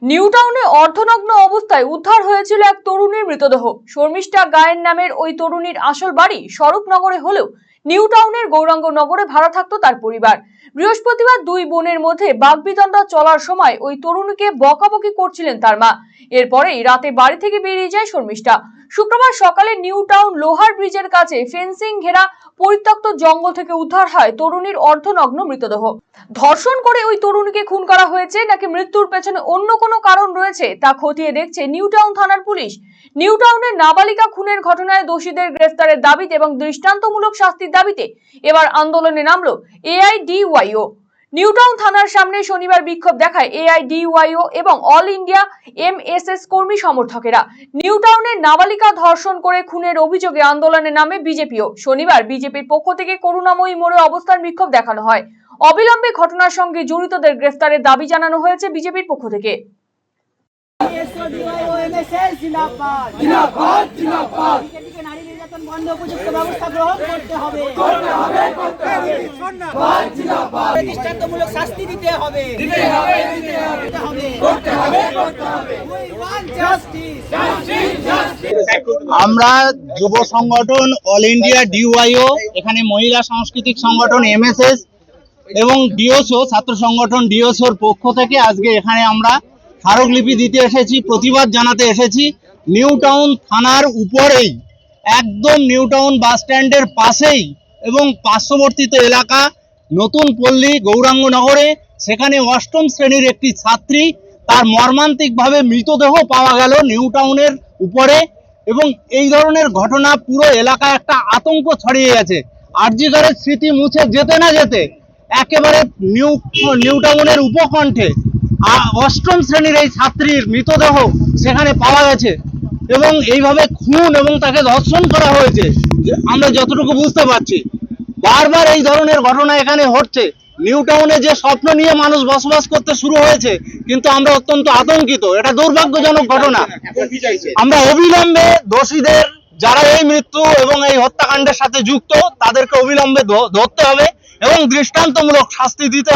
New টাউনে অর্ধনগ্ন অবস্থায় উদ্ধার হয়েছিল এক তরুণীর মৃতদেহ। শর্মিষ্ঠা গায়েন নামের ওই তরুণীর আসল বাড়ি স্বরূপনগরে হলেও নিউ টাউনের গৌরাঙ্গ নগরে ভাড়া থাকতো তার পরিবার। বৃহস্পতিবার দুই বোনের মধ্যে বাগবিতণ্ডা চলার সময় ওই তরুণীকে বকাবকি করছিলেন তার মা। এরপরেই রাতে বাড়ি থেকে বেরিয়ে যায় শর্মিষ্ঠা। শুক্রবার সকালে নিউ টাউন লোহার ব্রিজের কাছে ফেন্সিং ঘেরা পরিত্যক্ত জঙ্গল থেকে উদ্ধার হয় তরুণীর অর্ধনগ্ন মৃতদেহ। ধর্ষণ করে ওই তরুণীকে খুন করা হয়েছে নাকি মৃত্যুর পেছনে অন্য কোনো কারণ রয়েছে তা খতিয়ে দেখছে নিউ টাউন থানার পুলিশ। নিউ টাউনের নাবালিকা খুনের ঘটনায় দোষীদের গ্রেফতারের দাবিতে এবং দৃষ্টান্তমূলক শাস্তির দাবিতে এবার আন্দোলনে নামলো এআইডিওয়াইও। নিউ টাউন থানার সামনে শনিবার বিক্ষোভ দেখায় এআইডিওয়াইও এবং অল ইন্ডিয়া এমএসএস কর্মী সমর্থকেরা। নিউ টাউনের নাবালিকা ধর্ষণ করে খুনের অভিযোগে আন্দোলনে নামে বিজেপিও। শনিবার বিজেপির পক্ষ থেকে করুণাময়ী মোড়ে অবস্থান বিক্ষোভ দেখানো হয়। অবিলম্বে ঘটনার সঙ্গে জড়িতদের গ্রেফতারের দাবি জানানো হয়েছে বিজেপির পক্ষ থেকে। আমরা যুব সংগঠন অল ইন্ডিয়া ডিওয়াইও, এখানে মহিলা সাংস্কৃতিক সংগঠন এমএসএস এবং ডিওসো ছাত্র সংগঠন ডিওসোর পক্ষ থেকে আজকে এখানে আমরা স্মারকলিপি দিতে এসেছি, প্রতিবাদ জানাতে এসেছি। নিউ টাউন থানার উপরেই, একদম নিউ টাউন বাস স্ট্যান্ডের পাশেই এবং পার্শ্ববর্তীত এলাকা নতুন পল্লী গৌরাঙ্গ নগরে, সেখানে অষ্টম শ্রেণীর একটি ছাত্রী, তার মর্মান্তিকভাবে মৃতদেহ পাওয়া গেল নিউ টাউনের উপরে। এবং এই ধরনের ঘটনা পুরো এলাকায় একটা আতঙ্ক ছড়িয়ে গেছে। আরজি করের স্মৃতি মুছে যেতে না যেতে একেবারে নিউ টাউনের উপকণ্ঠে অষ্টম শ্রেণীর এই ছাত্রীর মৃতদেহ সেখানে পাওয়া গেছে এবং এইভাবে খুন এবং তাকে ধর্ষণ করা হয়েছে। আমরা যতটুকু বুঝতে পারছি, বারবার এই ধরনের ঘটনা এখানে হচ্ছে। নিউ টাউনে যে স্বপ্ন নিয়ে মানুষ বসবাস করতে শুরু হয়েছে, কিন্তু আমরা অত্যন্ত আতঙ্কিত। এটা দুর্ভাগ্যজনক ঘটনা। আমরা অবিলম্বে দোষীদের, যারা এই মৃত্যু এবং এই হত্যাকাণ্ডের সাথে যুক্ত, তাদেরকে অবিলম্বে ধরতে হবে এবং দৃষ্টান্তমূলক শাস্তি দিতে